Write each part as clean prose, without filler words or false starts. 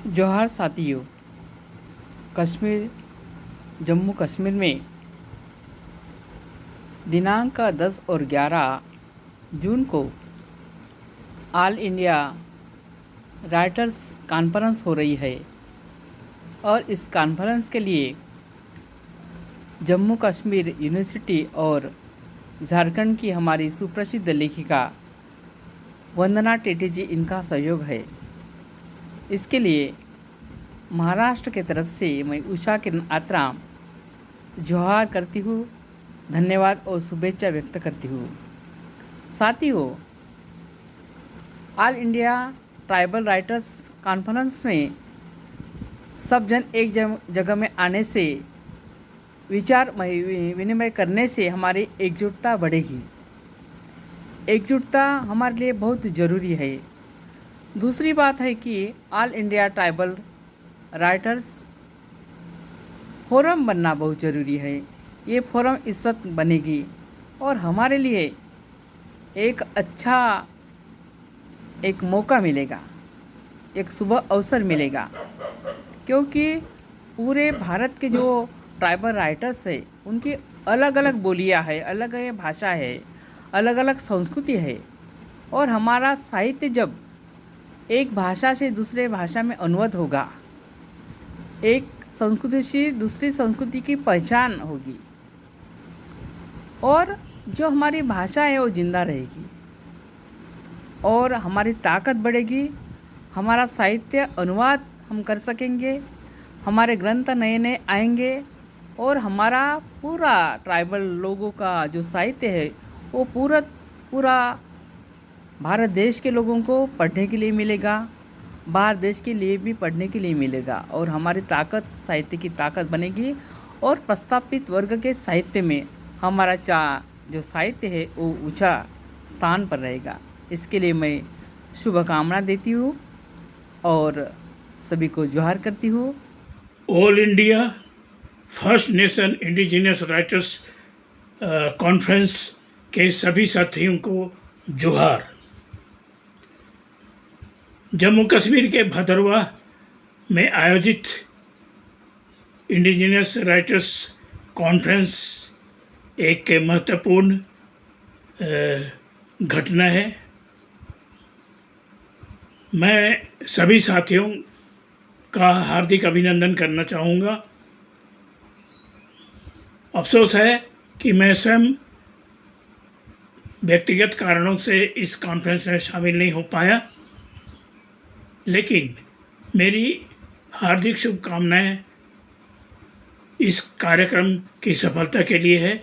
जोहार साथियों। कश्मीर जम्मू कश्मीर में दिनांक 10 और 11 जून को ऑल इंडिया राइटर्स कॉन्फ्रेंस हो रही है और इस कॉन्फ्रेंस के लिए जम्मू कश्मीर यूनिवर्सिटी और झारखंड की हमारी सुप्रसिद्ध लेखिका वंदना टेटी जी इनका सहयोग है। इसके लिए महाराष्ट्र की तरफ से मैं उषा किरण आत्राम जोहार करती हूँ, धन्यवाद और शुभेच्छा व्यक्त करती हूँ। साथियों, all India tribal writers conference में सब जन एक जगह में आने से, विचार विनिमय करने से हमारी एकजुटता बढ़ेगी। एकजुटता हमारे लिए बहुत ज़रूरी है। दूसरी बात है कि all India tribal writers forum बनना बहुत ज़रूरी है। ये फोरम इस वक्त बनेगी और हमारे लिए एक अच्छा एक मौका मिलेगा, एक शुभ अवसर मिलेगा, क्योंकि पूरे भारत के जो ट्राइबल राइटर्स है उनकी अलग अलग बोलियां है, अलग अलग भाषा है, अलग अलग संस्कृति है। और हमारा साहित्य जब एक भाषा से दूसरे भाषा में अनुवाद होगा, एक संस्कृति से दूसरी संस्कृति की पहचान होगी और जो हमारी भाषा है वो जिंदा रहेगी और हमारी ताकत बढ़ेगी। हमारा साहित्य अनुवाद हम कर सकेंगे, हमारे ग्रंथ नए नए आएंगे और हमारा पूरा ट्राइबल लोगों का जो साहित्य है वो पूरा भारत देश के लोगों को पढ़ने के लिए मिलेगा, बाहर देश के लिए भी पढ़ने के लिए मिलेगा और हमारी ताकत साहित्य की ताकत बनेगी और प्रस्थापित वर्ग के साहित्य में हमारा जो साहित्य है वो ऊंचा स्थान पर रहेगा। इसके लिए मैं शुभकामना देती हूँ और सभी को जोहार करती हूँ। All India first nation indigenous writers conference के सभी साथियों को जोहार। जम्मू कश्मीर के भदरवा में आयोजित इंडिजिनस राइटर्स कॉन्फ्रेंस एक महत्वपूर्ण घटना है। मैं सभी साथियों का हार्दिक अभिनंदन करना चाहूँगा। अफसोस है कि मैं स्वयं व्यक्तिगत कारणों से इस कॉन्फ्रेंस में शामिल नहीं हो पाया, लेकिन मेरी हार्दिक शुभकामनाएं इस कार्यक्रम की सफलता के लिए है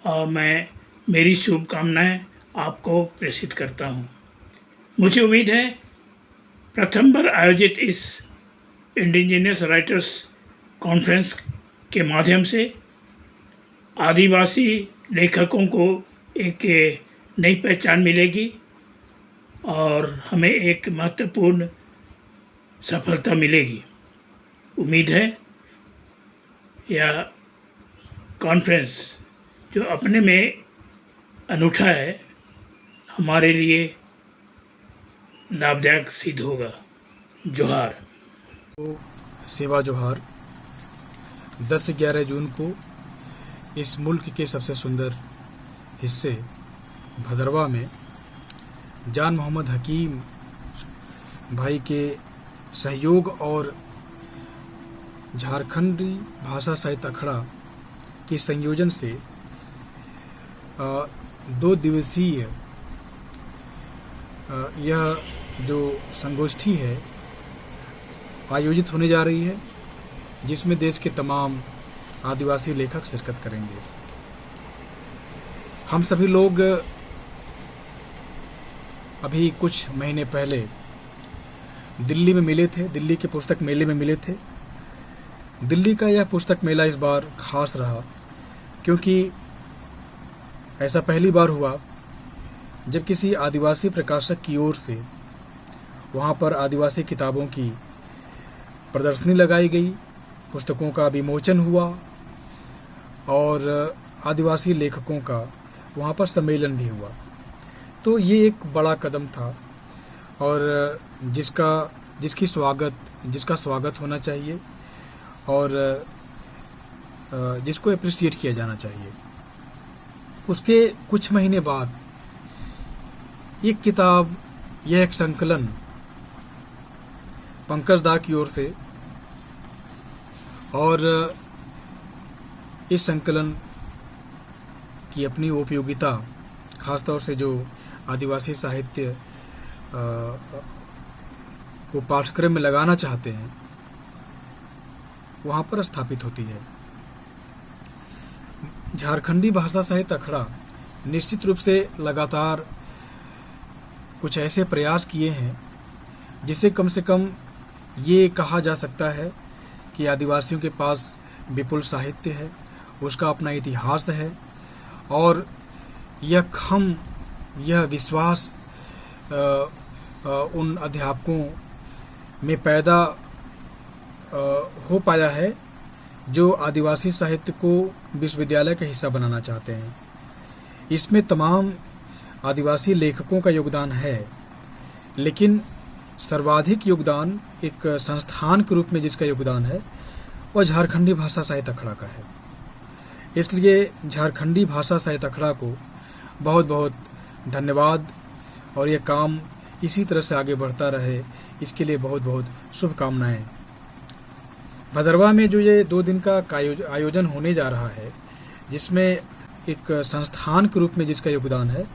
और मैं मेरी शुभकामनाएं आपको प्रेषित करता हूं। मुझे उम्मीद है प्रथम बार आयोजित इस इंडिजिनस राइटर्स कॉन्फ्रेंस के माध्यम से आदिवासी लेखकों को एक नई पहचान मिलेगी और हमें एक महत्वपूर्ण सफलता मिलेगी। उम्मीद है यह कॉन्फ्रेंस जो अपने में अनूठा है हमारे लिए लाभदायक सिद्ध होगा। जोहार। सेवा जोहार। 10-11 जून को इस मुल्क के सबसे सुंदर हिस्से भदरवा में जान मोहम्मद हकीम भाई के सहयोग और झारखंडी भाषा साहित्य अखाड़ा के संयोजन से 2 दिवसीय यह जो संगोष्ठी है आयोजित होने जा रही है, जिसमें देश के तमाम आदिवासी लेखक शिरकत करेंगे। हम सभी लोग अभी कुछ महीने पहले दिल्ली में मिले थे, दिल्ली के पुस्तक मेले में मिले थे। दिल्ली का यह पुस्तक मेला इस बार खास रहा क्योंकि ऐसा पहली बार हुआ जब किसी आदिवासी प्रकाशक की ओर से वहाँ पर आदिवासी किताबों की प्रदर्शनी लगाई गई, पुस्तकों का विमोचन हुआ और आदिवासी लेखकों का वहाँ पर सम्मेलन भी हुआ। तो ये एक बड़ा कदम था और जिसका जिसका स्वागत होना चाहिए और जिसको अप्रिशिएट किया जाना चाहिए। उसके कुछ महीने बाद एक किताब, यह एक संकलन पंकज दा की ओर से, और इस संकलन की अपनी उपयोगिता खासतौर से जो आदिवासी साहित्य को पाठ्यक्रम में लगाना चाहते हैं वहाँ पर स्थापित होती है। झारखंडी भाषा साहित्य अखड़ा निश्चित रूप से लगातार कुछ ऐसे प्रयास किए हैं जिसे कम से कम ये कहा जा सकता है कि आदिवासियों के पास विपुल साहित्य है, उसका अपना इतिहास है, और यह विश्वास उन अध्यापकों में पैदा हो पाया है जो आदिवासी साहित्य को विश्वविद्यालय का हिस्सा बनाना चाहते हैं। इसमें तमाम आदिवासी लेखकों का योगदान है, लेकिन सर्वाधिक योगदान एक संस्थान के रूप में जिसका योगदान है वह झारखंडी भाषा साहित्य अखड़ा का है। इसलिए झारखंडी भाषा साहित्य अखड़ा को बहुत बहुत धन्यवाद, और ये काम इसी तरह से आगे बढ़ता रहे, इसके लिए बहुत बहुत शुभकामनाएं। भदरवा में जो ये 2 दिन का आयोजन होने जा रहा है, जिसमें एक संस्थान के रूप में जिसका योगदान है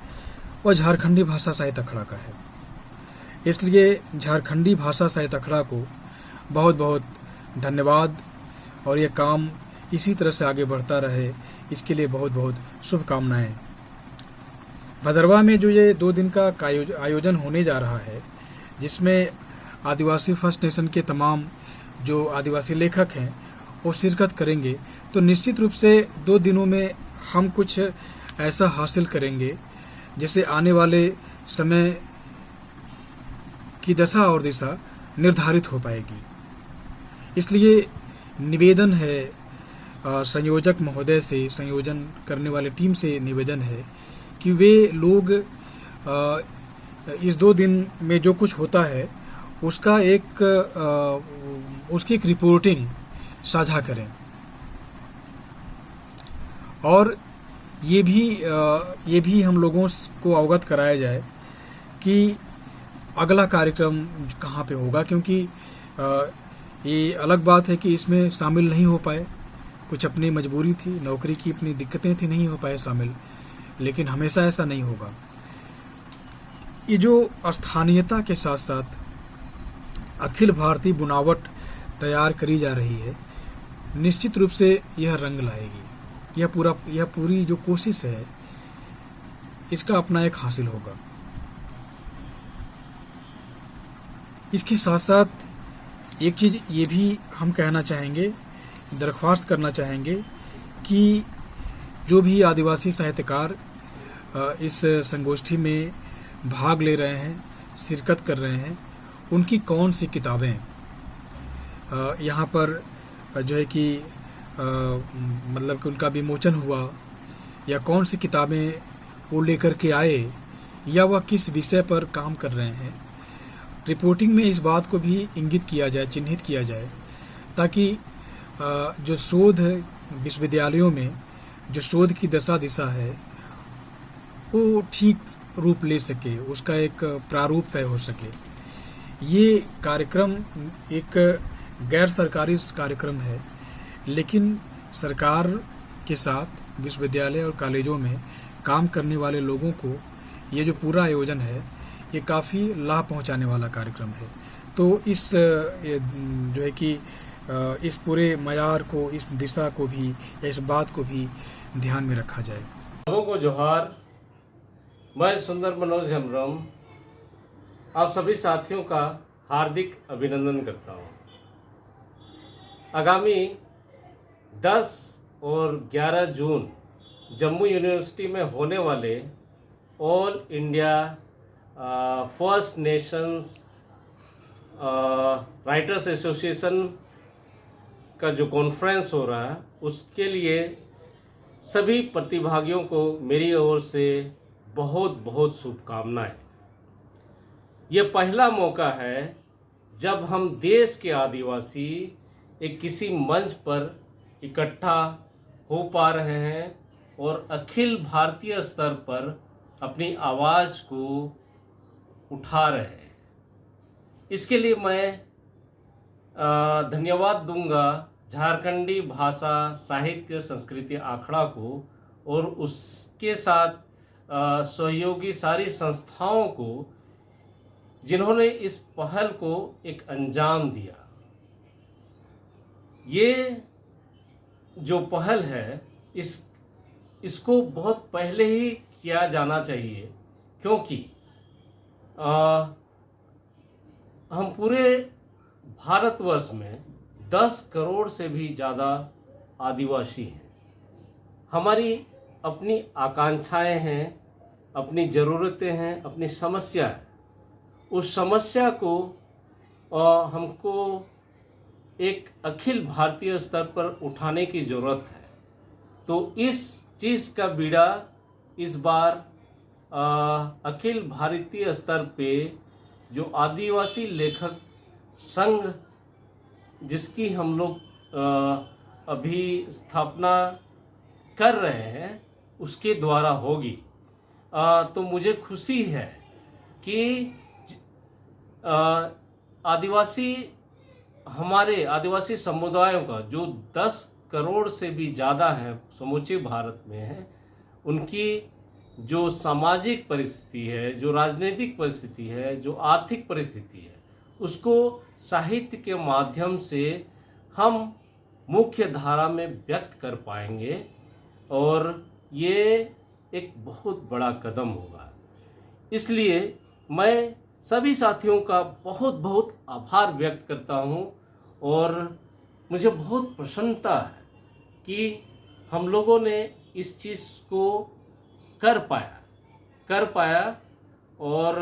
वह झारखंडी भाषा साहित्य अखड़ा का है। इसलिए झारखंडी भाषा साहित्य अखड़ा को बहुत बहुत धन्यवाद, और ये काम इसी तरह से आगे बढ़ता रहे, इसके लिए बहुत बहुत शुभकामनाएं। भदरवा में जो ये 2 दिन का आयोजन होने जा रहा है, जिसमें आदिवासी फर्स्ट नेशन के तमाम जो आदिवासी लेखक हैं वो शिरकत करेंगे, तो निश्चित रूप से 2 दिनों में हम कुछ ऐसा हासिल करेंगे जिससे आने वाले समय की दशा और दिशा निर्धारित हो पाएगी। इसलिए निवेदन है संयोजक महोदय से, संयोजन करने वाले टीम से निवेदन है कि वे लोग इस 2 दिन में जो कुछ होता है उसका उसकी एक रिपोर्टिंग साझा करें, और ये भी हम लोगों को अवगत कराया जाए कि अगला कार्यक्रम कहाँ पे होगा, क्योंकि ये अलग बात है कि इसमें शामिल नहीं हो पाए, कुछ अपनी मजबूरी थी, नौकरी की अपनी दिक्कतें थी, नहीं हो पाए शामिल, लेकिन हमेशा ऐसा नहीं होगा। ये जो स्थानीयता के साथ साथ अखिल भारतीय बुनावट तैयार करी जा रही है, निश्चित रूप से यह रंग लाएगी। यह पूरी जो कोशिश है इसका अपना एक हासिल होगा। इसके साथ साथ एक चीज़ ये भी हम कहना चाहेंगे, दरख्वास्त करना चाहेंगे कि जो भी आदिवासी साहित्यकार इस संगोष्ठी में भाग ले रहे हैं, शिरकत कर रहे हैं, उनकी कौन सी किताबें यहाँ पर जो है कि मतलब कि उनका विमोचन हुआ, या कौन सी किताबें वो लेकर के आए, या वह किस विषय पर काम कर रहे हैं। रिपोर्टिंग में इस बात को भी इंगित किया जाए, चिन्हित किया जाए, ताकि जो शोध विश्वविद्यालयों में जो शोध की दशा दिशा है वो ठीक रूप ले सके, उसका एक प्रारूप तय हो सके। ये कार्यक्रम एक गैर सरकारी कार्यक्रम है, लेकिन सरकार के साथ विश्वविद्यालय और कॉलेजों में काम करने वाले लोगों को ये जो पूरा आयोजन है ये काफ़ी लाभ पहुंचाने वाला कार्यक्रम है। तो इस जो है कि इस पूरे मयार को, इस दिशा को भी, या इस बात को भी ध्यान में रखा जाए। लोगों को जोहार। मैं सुंदर मनोज हेम्ब्रम आप सभी साथियों का हार्दिक अभिनंदन करता हूं। आगामी 10 और 11 जून जम्मू यूनिवर्सिटी में होने वाले all India first Nations writers association का जो कॉन्फ्रेंस हो रहा है, उसके लिए सभी प्रतिभागियों को मेरी ओर से बहुत बहुत शुभकामनाएं। ये पहला मौका है जब हम देश के आदिवासी एक किसी मंच पर इकट्ठा हो पा रहे हैं और अखिल भारतीय स्तर पर अपनी आवाज़ को उठा रहे हैं। इसके लिए मैं धन्यवाद दूंगा झारखंडी भाषा साहित्य संस्कृति आखड़ा को और उसके साथ सहयोगी सारी संस्थाओं को जिन्होंने इस पहल को एक अंजाम दिया। ये जो पहल है इसको बहुत पहले ही किया जाना चाहिए, क्योंकि हम पूरे भारतवर्ष में 10 करोड़ से भी ज़्यादा आदिवासी हैं। हमारी अपनी आकांक्षाएं हैं, अपनी ज़रूरतें हैं, अपनी समस्या है। उस समस्या को हमको एक अखिल भारतीय स्तर पर उठाने की ज़रूरत है। तो इस चीज़ का बीड़ा इस बार अखिल भारतीय स्तर पे जो आदिवासी लेखक संघ जिसकी हम लोग अभी स्थापना कर रहे हैं उसके द्वारा होगी। तो मुझे खुशी है कि हमारे आदिवासी समुदायों का जो 10 करोड़ से भी ज़्यादा हैं समूचे भारत में हैं, उनकी जो सामाजिक परिस्थिति है, जो राजनीतिक परिस्थिति है, जो आर्थिक परिस्थिति है, उसको साहित्य के माध्यम से हम मुख्य धारा में व्यक्त कर पाएंगे और ये एक बहुत बड़ा कदम होगा। इसलिए मैं सभी साथियों का बहुत बहुत आभार व्यक्त करता हूँ और मुझे बहुत प्रसन्नता है कि हम लोगों ने इस चीज़ को कर पाया और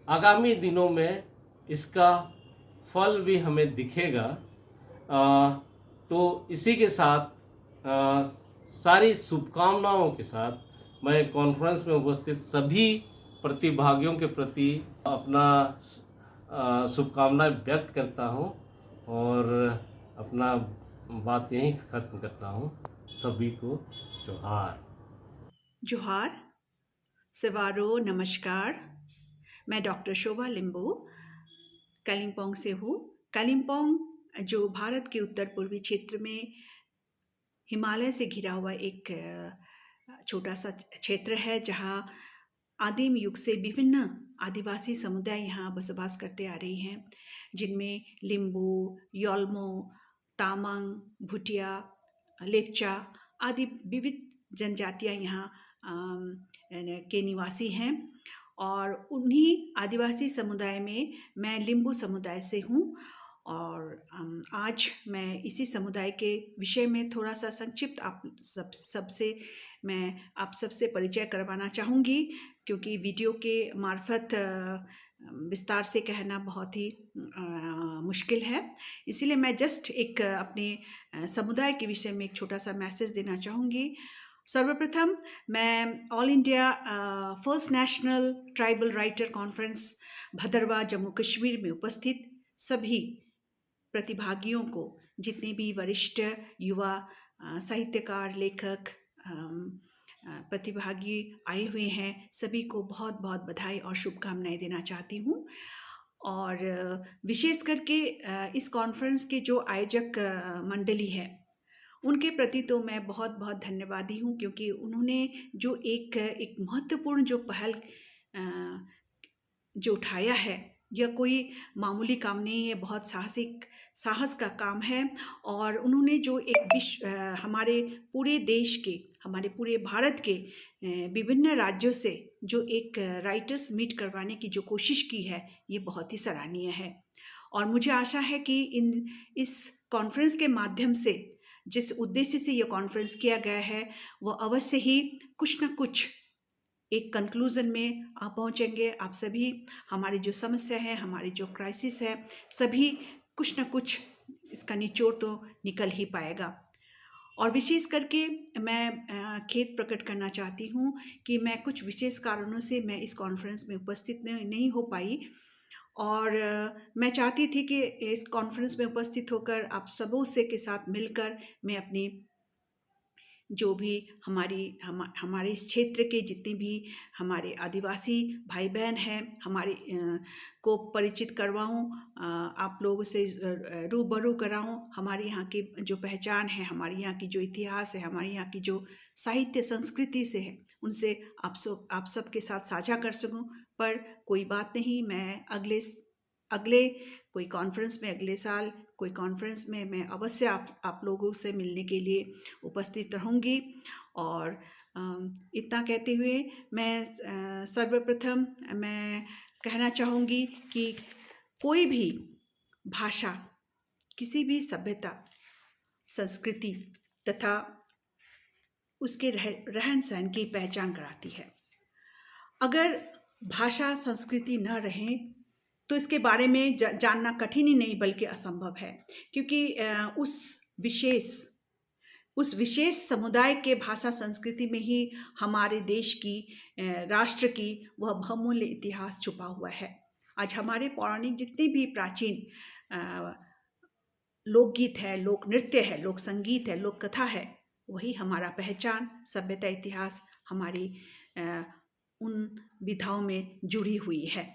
आगामी दिनों में इसका फल भी हमें दिखेगा। तो इसी के साथ सारी शुभकामनाओं के साथ मैं कॉन्फ्रेंस में उपस्थित सभी प्रतिभागियों के प्रति अपना शुभकामनाएं व्यक्त करता हूं और अपना बात यहीं ख़त्म करता हूं। सभी को जोहार। जोहार, सवारो, नमस्कार। मैं डॉक्टर शोभा लिंबू कालिम्पोंग से हूँ। कालिम्पोंग जो भारत के उत्तर पूर्वी क्षेत्र में हिमालय से घिरा हुआ एक छोटा सा क्षेत्र है, जहाँ आदिम युग से विभिन्न आदिवासी समुदाय यहाँ बसोबास करते आ रही हैं, जिनमें लिम्बू, योल्मो, तामांग, भुटिया, लेप्चा आदि विविध जनजातियाँ यहाँ के निवासी हैं। और उन्हीं आदिवासी समुदाय में मैं लिम्बू समुदाय से हूँ और आज मैं इसी समुदाय के विषय में थोड़ा सा संक्षिप्त आप सबसे परिचय करवाना चाहूँगी, क्योंकि वीडियो के मार्फत विस्तार से कहना बहुत ही मुश्किल है। इसीलिए मैं जस्ट एक अपने समुदाय के विषय में एक छोटा सा मैसेज देना चाहूँगी। सर्वप्रथम मैं all India first national tribal writer conference Bhaderwah Jammu Kashmir में उपस्थित सभी प्रतिभागियों को, जितने भी वरिष्ठ युवा साहित्यकार, लेखक, प्रतिभागी आए हुए हैं, सभी को बहुत बहुत बधाई और शुभकामनाएं देना चाहती हूँ। और विशेष करके इस कॉन्फ्रेंस के जो आयोजक मंडली है, उनके प्रति तो मैं बहुत बहुत धन्यवादी हूँ, क्योंकि उन्होंने जो एक महत्वपूर्ण जो पहल जो उठाया है, यह कोई मामूली काम नहीं है, बहुत साहस का काम है। और उन्होंने जो एक हमारे पूरे देश के, हमारे पूरे भारत के विभिन्न राज्यों से जो एक राइटर्स मीट करवाने की जो कोशिश की है, ये बहुत ही सराहनीय है। और मुझे आशा है कि इस कॉन्फ्रेंस के माध्यम से, जिस उद्देश्य से यह कॉन्फ्रेंस किया गया है, वो अवश्य ही कुछ न कुछ एक कंक्लूजन में आप पहुँचेंगे। आप सभी, हमारी जो समस्या है, हमारी जो क्राइसिस है, सभी कुछ न कुछ इसका निचोड़ तो निकल ही पाएगा। और विशेष करके मैं खेद प्रकट करना चाहती हूँ कि मैं कुछ विशेष कारणों से मैं इस कॉन्फ्रेंस में उपस्थित नहीं हो पाई। और मैं चाहती थी कि इस कॉन्फ्रेंस में उपस्थित होकर आप सबों से के साथ मिलकर मैं अपनी जो भी हमारे इस क्षेत्र के जितने भी हमारे आदिवासी भाई बहन हैं हमारे को परिचित करवाऊं, आप लोगों से रूबरू कराऊं हमारे यहाँ की जो पहचान है, हमारे यहाँ की जो इतिहास है, हमारे यहाँ की जो साहित्य संस्कृति से है, उनसे आप सब के साथ साझा कर सकूं। पर कोई बात नहीं, मैं अगले कोई कॉन्फ्रेंस में, अगले साल कोई कॉन्फ्रेंस में मैं अवश्य आप लोगों से मिलने के लिए उपस्थित रहूँगी। और इतना कहते हुए मैं सर्वप्रथम मैं कहना चाहूँगी कि कोई भी भाषा किसी भी सभ्यता, संस्कृति तथा उसके रहन सहन की पहचान कराती है। अगर भाषा संस्कृति न रहे तो इसके बारे में जानना कठिन ही नहीं बल्कि असंभव है, क्योंकि उस विशेष समुदाय के भाषा संस्कृति में ही हमारे देश की, राष्ट्र की वह बहुमूल्य इतिहास छुपा हुआ है। आज हमारे पौराणिक जितने भी प्राचीन लोकगीत है, लोक नृत्य है, लोक संगीत है, लोक कथा है, वही हमारा पहचान, सभ्यता, इतिहास हमारी उन विधाओं में जुड़ी हुई है।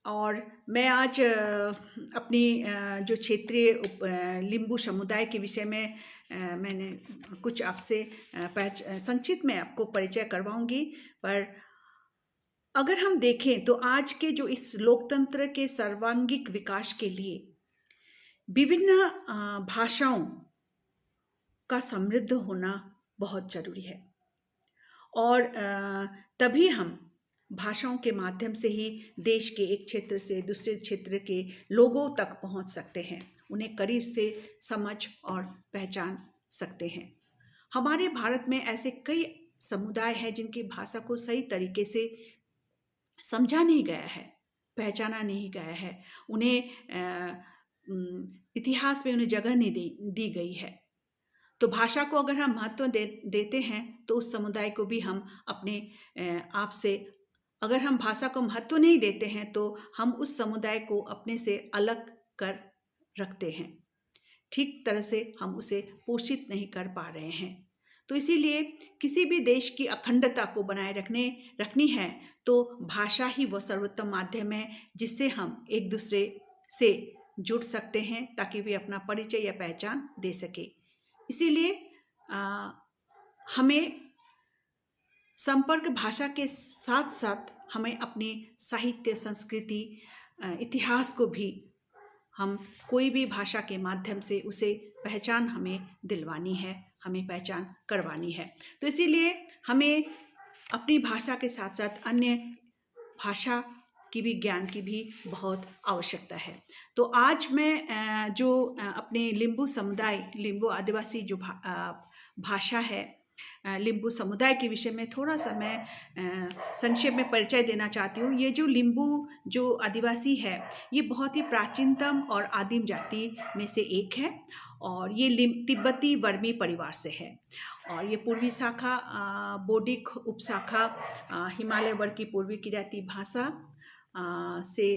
और मैं आज अपनी जो क्षेत्रीय लिंबू समुदाय के विषय में मैंने कुछ आपसे संक्षिप्त में आपको परिचय करवाऊंगी। पर अगर हम देखें तो आज के जो इस लोकतंत्र के सर्वांगीण विकास के लिए विभिन्न भाषाओं का समृद्ध होना बहुत जरूरी है। और तभी हम भाषाओं के माध्यम से ही देश के एक क्षेत्र से दूसरे क्षेत्र के लोगों तक पहुंच सकते हैं, उन्हें करीब से समझ और पहचान सकते हैं। हमारे भारत में ऐसे कई समुदाय हैं जिनकी भाषा को सही तरीके से समझा नहीं गया है, पहचाना नहीं गया है, उन्हें इतिहास में उन्हें जगह नहीं दी गई है। तो भाषा को अगर हम महत्व देते हैं तो उस समुदाय को भी हम अपने आप से, अगर हम भाषा को महत्व नहीं देते हैं तो हम उस समुदाय को अपने से अलग कर रखते हैं, ठीक तरह से हम उसे पोषित नहीं कर पा रहे हैं। तो इसीलिए किसी भी देश की अखंडता को बनाए रखनी है तो भाषा ही वह सर्वोत्तम माध्यम है जिससे हम एक दूसरे से जुड़ सकते हैं, ताकि वे अपना परिचय या पहचान दे सके। इसीलिए हमें संपर्क भाषा के साथ साथ हमें अपने साहित्य, संस्कृति, इतिहास को भी हम कोई भी भाषा के माध्यम से उसे पहचान हमें दिलवानी है, हमें पहचान करवानी है। तो इसीलिए हमें अपनी भाषा के साथ साथ अन्य भाषा की भी ज्ञान की भी बहुत आवश्यकता है। तो आज मैं जो अपने लिंबू समुदाय, लिंबू आदिवासी जो भाषा है, लिंबू समुदाय के विषय में थोड़ा सा मैं संक्षेप में परिचय देना चाहती हूँ। ये जो लिंबू जो आदिवासी है, ये बहुत ही प्राचीनतम और आदिम जाति में से एक है और ये तिब्बती वर्मी परिवार से है। और ये पूर्वी शाखा, बोडिक उपशाखा, हिमालय वर्ग की पूर्वी किराती भाषा से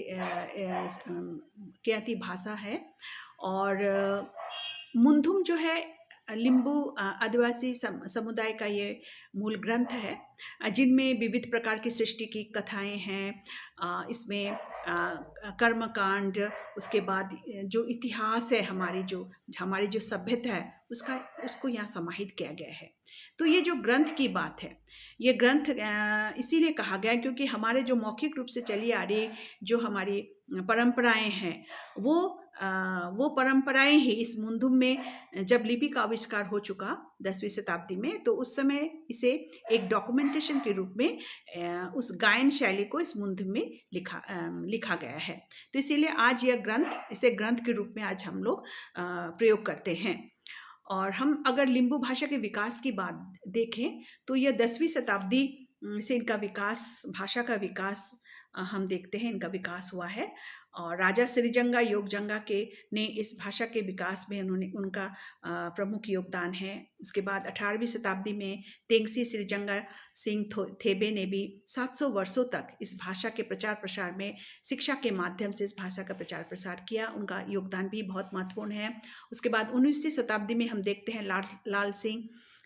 किराती भाषा है। और मुंधुम जो है लिंबू आदिवासी समुदाय का ये मूल ग्रंथ है, जिनमें विविध प्रकार की सृष्टि की कथाएं हैं। इसमें कर्मकांड, उसके बाद जो इतिहास है, हमारी जो सभ्यता है उसको यहाँ समाहित किया गया है। तो ये जो ग्रंथ की बात है, ये ग्रंथ इसीलिए कहा गया क्योंकि हमारे जो मौखिक रूप से चली आ रही जो हमारी परंपराएं हैं, वो परंपराएं ही इस मुंधुम में जब लिपि का आविष्कार हो चुका 10वीं शताब्दी में, तो उस समय इसे एक डॉक्यूमेंटेशन के रूप में उस गायन शैली को इस मुंधुम में लिखा गया है। तो इसीलिए आज यह ग्रंथ, इसे ग्रंथ के रूप में आज हम लोग प्रयोग करते हैं। और हम अगर लिंबू भाषा के विकास की बात देखें तो यह 10वीं शताब्दी से इनका विकास, भाषा का विकास हम देखते हैं, इनका विकास हुआ है। और राजा श्रीजंगा योगजंगा के ने इस भाषा के विकास में उनका प्रमुख योगदान है। उसके बाद 18वीं शताब्दी में तेंगसी श्रीजंगा सिंह थेबे ने भी 700 वर्षों तक इस भाषा के प्रचार प्रसार में शिक्षा के माध्यम से इस भाषा का प्रचार प्रसार किया। उनका योगदान भी बहुत महत्वपूर्ण है। उसके बाद 19वीं शताब्दी में हम देखते हैं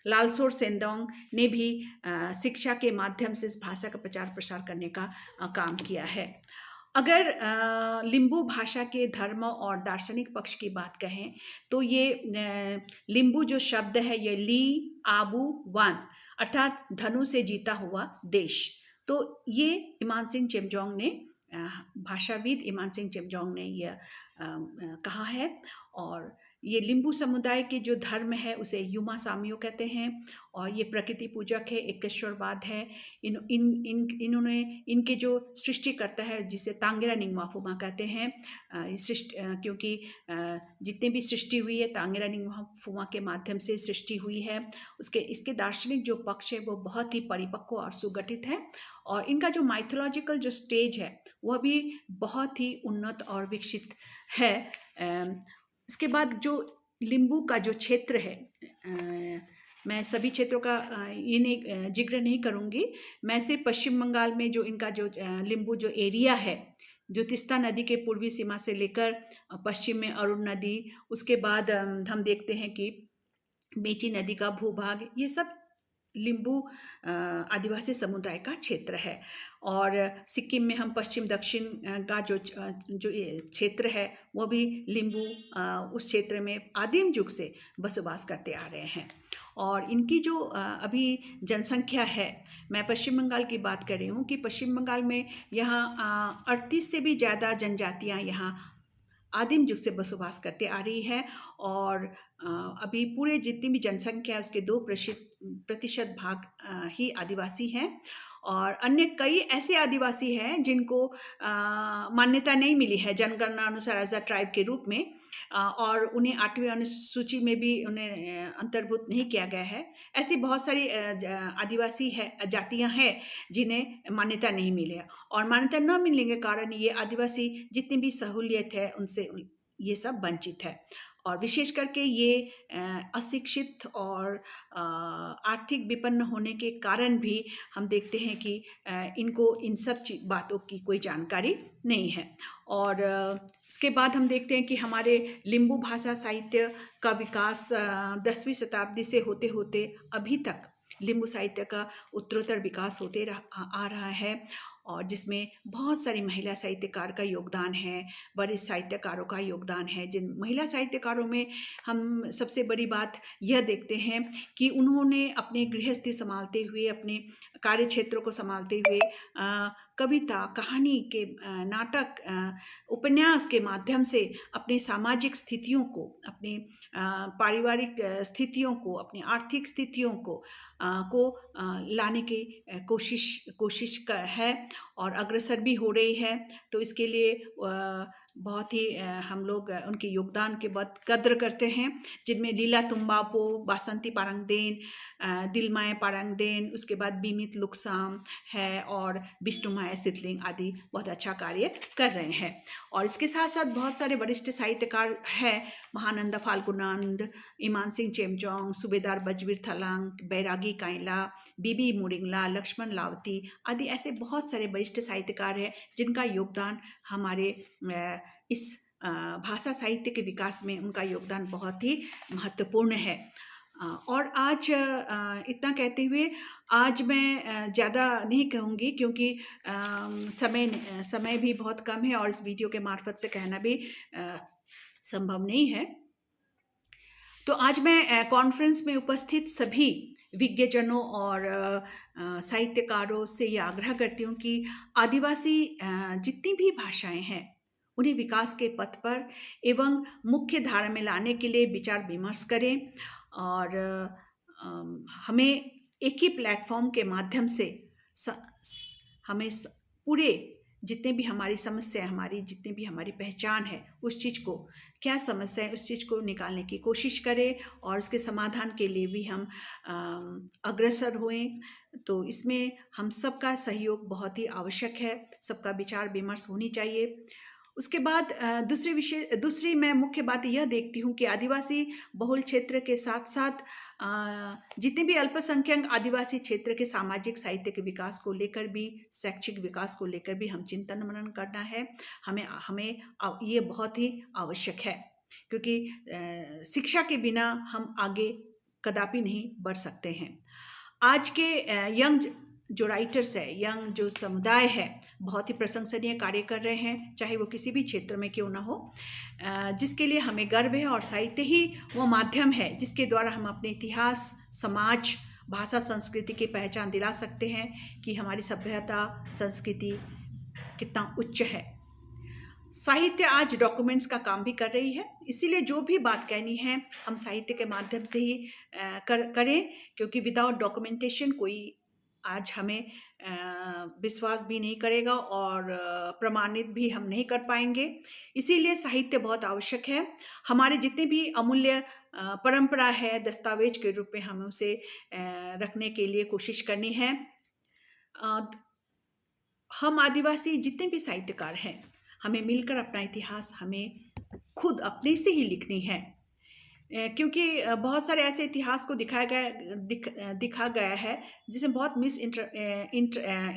लालसोर सेंडोंग ने भी शिक्षा के माध्यम से इस भाषा का प्रचार प्रसार करने का काम किया है। अगर लिम्बू भाषा के धर्म और दार्शनिक पक्ष की बात कहें तो ये लिम्बू जो शब्द है ये ली आबू वन अर्थात धनु से जीता हुआ देश, तो ये इमान सिंह चेम्जोंग ने भाषाविद इमान सिंह चेम्जोंग ने यह कहा है। और ये लिम्बू समुदाय के जो धर्म है उसे युमा सामियो कहते हैं और ये प्रकृति पूजक है, एकेश्वरवाद है। इन्होंने इनके जो सृष्टिकर्ता है जिसे तांगेरा निंगमा फुमा कहते हैं, क्योंकि जितने भी सृष्टि हुई है तांगेरा निंगमा फुमा के माध्यम से सृष्टि हुई है। इसके दार्शनिक जो पक्ष है वो बहुत ही परिपक्व और सुगठित है और इनका जो माइथोलॉजिकल जो स्टेज है वह भी बहुत ही उन्नत और विकसित है। इसके बाद जो लिम्बू का जो क्षेत्र है, मैं सभी क्षेत्रों का ये नहीं जिक्र नहीं करूँगी, मैं सिर्फ पश्चिम बंगाल में जो इनका जो लिम्बू जो एरिया है जो तिस्ता नदी के पूर्वी सीमा से लेकर पश्चिम में अरुण नदी, उसके बाद हम देखते हैं कि मेची नदी का भूभाग, ये सब लिम्बू आदिवासी समुदाय का क्षेत्र है। और सिक्किम में हम पश्चिम दक्षिण का जो क्षेत्र है वो भी लिम्बू उस क्षेत्र में आदिम युग से बसवास करते आ रहे हैं। और इनकी जो अभी जनसंख्या है, मैं पश्चिम बंगाल की बात कर रही हूँ कि पश्चिम बंगाल में यहाँ 38 से भी ज़्यादा जनजातियाँ यहाँ आदिम युग से बसवास करते आ रही है। और अभी पूरे जितनी भी जनसंख्या है उसके 2% भाग ही आदिवासी हैं और अन्य कई ऐसे आदिवासी हैं जिनको मान्यता नहीं मिली है जनगणना अनुसार एज अ ट्राइब के रूप में, और उन्हें 8वीं अनुसूची में भी उन्हें अंतर्भुक्त नहीं किया गया है। ऐसी बहुत सारी आदिवासी जातियां हैं जिन्हें मान्यता नहीं मिली है और मान्यता न मिलने के कारण ये आदिवासी जितनी भी सहूलियत है उनसे ये सब वंचित है। और विशेष करके ये अशिक्षित और आर्थिक विपन्न होने के कारण भी हम देखते हैं कि इनको इन सब बातों की कोई जानकारी नहीं है। और इसके बाद हम देखते हैं कि हमारे लिम्बू भाषा साहित्य का विकास 10वीं शताब्दी से होते होते अभी तक लिम्बू साहित्य का उत्तरोत्तर विकास होते आ रहा है और जिसमें बहुत सारी महिला साहित्यकार का योगदान है, वरिष्ठ साहित्यकारों का योगदान है। जिन महिला साहित्यकारों में हम सबसे बड़ी बात यह देखते हैं कि उन्होंने अपने गृहस्थी संभालते हुए, अपने कार्य क्षेत्रों को संभालते हुए कविता, कहानी के नाटक, उपन्यास के माध्यम से अपने सामाजिक स्थितियों को, अपने पारिवारिक स्थितियों को, अपनी आर्थिक स्थितियों को लाने की कोशिश है और अग्रसर भी हो रही है। तो इसके लिए बहुत ही हम लोग उनके योगदान के बहुत कद्र करते हैं, जिनमें लीला तुम्बापो, बासंती पारंगदेन, दिलमाय पारंगदेन, उसके बाद बीमित लुक्साम है और विष्णुमाया सितलिंग आदि बहुत अच्छा कार्य कर रहे हैं। और इसके साथ साथ बहुत सारे वरिष्ठ साहित्यकार हैं, महानंदा फाल्गुनंद, इमान सिंह चेम्जोंग, सूबेदार बजवीर थलांग, बैरागी काइला, बीबी मुरिंगला, लक्ष्मण लावती आदि ऐसे बहुत सारे वरिष्ठ साहित्यकार हैं जिनका योगदान हमारे इस भाषा साहित्य के विकास में उनका योगदान बहुत ही महत्वपूर्ण है। और आज इतना कहते हुए आज मैं ज़्यादा नहीं कहूँगी क्योंकि समय भी बहुत कम है और इस वीडियो के मार्फत से कहना भी संभव नहीं है। तो आज मैं कॉन्फ्रेंस में उपस्थित सभी विज्ञजनों और साहित्यकारों से ये आग्रह करती हूँ कि आदिवासी जितनी भी भाषाएं हैं उन्हें विकास के पथ पर एवं मुख्य धारा में लाने के लिए विचार विमर्श करें और हमें एक ही प्लेटफॉर्म के माध्यम से हमें पूरे जितने भी हमारी समस्या है, हमारी जितनी भी हमारी पहचान है, उस चीज़ को क्या समस्या है उस चीज़ को निकालने की कोशिश करें और उसके समाधान के लिए भी हम अग्रसर हुए। तो इसमें हम सबका सहयोग बहुत ही आवश्यक है, सबका विचार विमर्श होनी चाहिए। उसके बाद दूसरी मैं मुख्य बात यह देखती हूँ कि आदिवासी बहुल क्षेत्र के साथ-साथ जितने भी अल्पसंख्यक आदिवासी क्षेत्र के सामाजिक साहित्य के विकास को लेकर भी, शैक्षिक विकास को लेकर भी हम चिंतन मनन करना है। हमें हमें ये बहुत ही आवश्यक है, क्योंकि शिक्षा के बिना हम आगे कदापि नहीं बढ़ सकते हैं। आज के यंग जो राइटर्स है, यंग जो समुदाय है, बहुत ही प्रशंसनीय कार्य कर रहे हैं, चाहे वो किसी भी क्षेत्र में क्यों ना हो, जिसके लिए हमें गर्व है। और साहित्य ही वो माध्यम है जिसके द्वारा हम अपने इतिहास, समाज, भाषा, संस्कृति की पहचान दिला सकते हैं कि हमारी सभ्यता, संस्कृति कितना उच्च है। साहित्य आज डॉक्यूमेंट्स का काम भी कर रही है, इसीलिए जो भी बात कहनी है हम साहित्य के माध्यम से ही करें, क्योंकि विदाउट डॉक्यूमेंटेशन कोई आज हमें विश्वास भी नहीं करेगा और प्रमाणित भी हम नहीं कर पाएंगे। इसीलिए साहित्य बहुत आवश्यक है। हमारे जितने भी अमूल्य परंपरा है, दस्तावेज के रूप में हमें उसे रखने के लिए कोशिश करनी है। हम आदिवासी जितने भी साहित्यकार हैं, हमें मिलकर अपना इतिहास हमें खुद अपने से ही लिखनी है, क्योंकि बहुत सारे ऐसे इतिहास को दिखा गया है जिसमें बहुत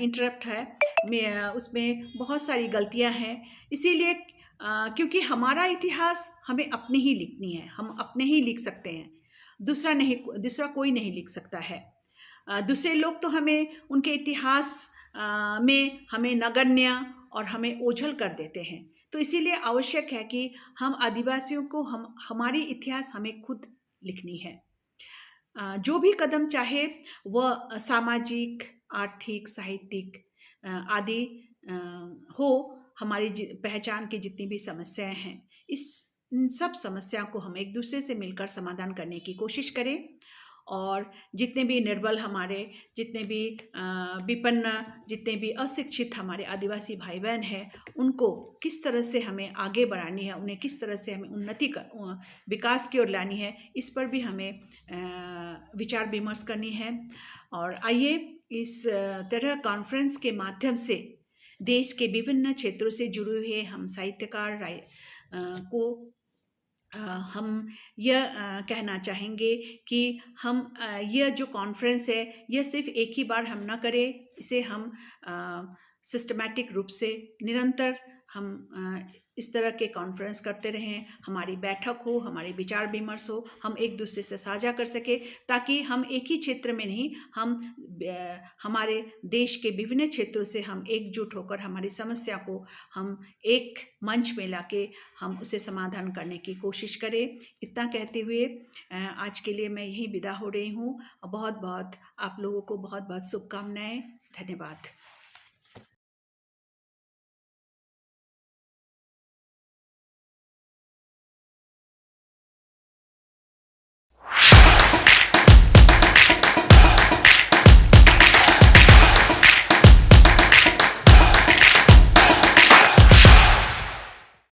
इंटरप्ट है, उसमें बहुत सारी गलतियां हैं। इसीलिए क्योंकि हमारा इतिहास हमें अपने ही लिखनी है, हम अपने ही लिख सकते हैं, दूसरा कोई नहीं लिख सकता है। दूसरे लोग तो हमें उनके इतिहास में हमें नगण्य और हमें ओझल कर देते हैं। तो इसीलिए आवश्यक है कि हम आदिवासियों को हमारी इतिहास हमें खुद लिखनी है। जो भी कदम चाहे वह सामाजिक, आर्थिक, साहित्यिक आदि हो, हमारी पहचान की जितनी भी समस्याएं हैं, इन सब समस्याओं को हम एक दूसरे से मिलकर समाधान करने की कोशिश करें। और जितने भी निर्बल हमारे, जितने भी विपन्न, जितने भी अशिक्षित हमारे आदिवासी भाई बहन हैं, उनको किस तरह से हमें आगे बढ़ानी है, उन्हें किस तरह से हमें विकास की ओर लानी है, इस पर भी हमें विचार विमर्श करनी है। और आइए इस तरह कॉन्फ्रेंस के माध्यम से देश के विभिन्न क्षेत्रों से जुड़े हुए हम साहित्यकार को हम यह कहना चाहेंगे कि हम यह जो कॉन्फ्रेंस है, यह सिर्फ एक ही बार हम ना करें, इसे हम सिस्टमैटिक रूप से निरंतर हम इस तरह के कॉन्फ्रेंस करते रहें, हमारी बैठक हो, हमारे विचार विमर्श हो, हम एक दूसरे से साझा कर सकें, ताकि हम एक ही क्षेत्र में नहीं, हम हमारे देश के विभिन्न क्षेत्रों से हम एकजुट होकर हमारी समस्या को हम एक मंच में लाके हम उसे समाधान करने की कोशिश करें। इतना कहते हुए आज के लिए मैं यही विदा हो रही हूँ। बहुत बहुत आप लोगों को बहुत बहुत शुभकामनाएं। धन्यवाद।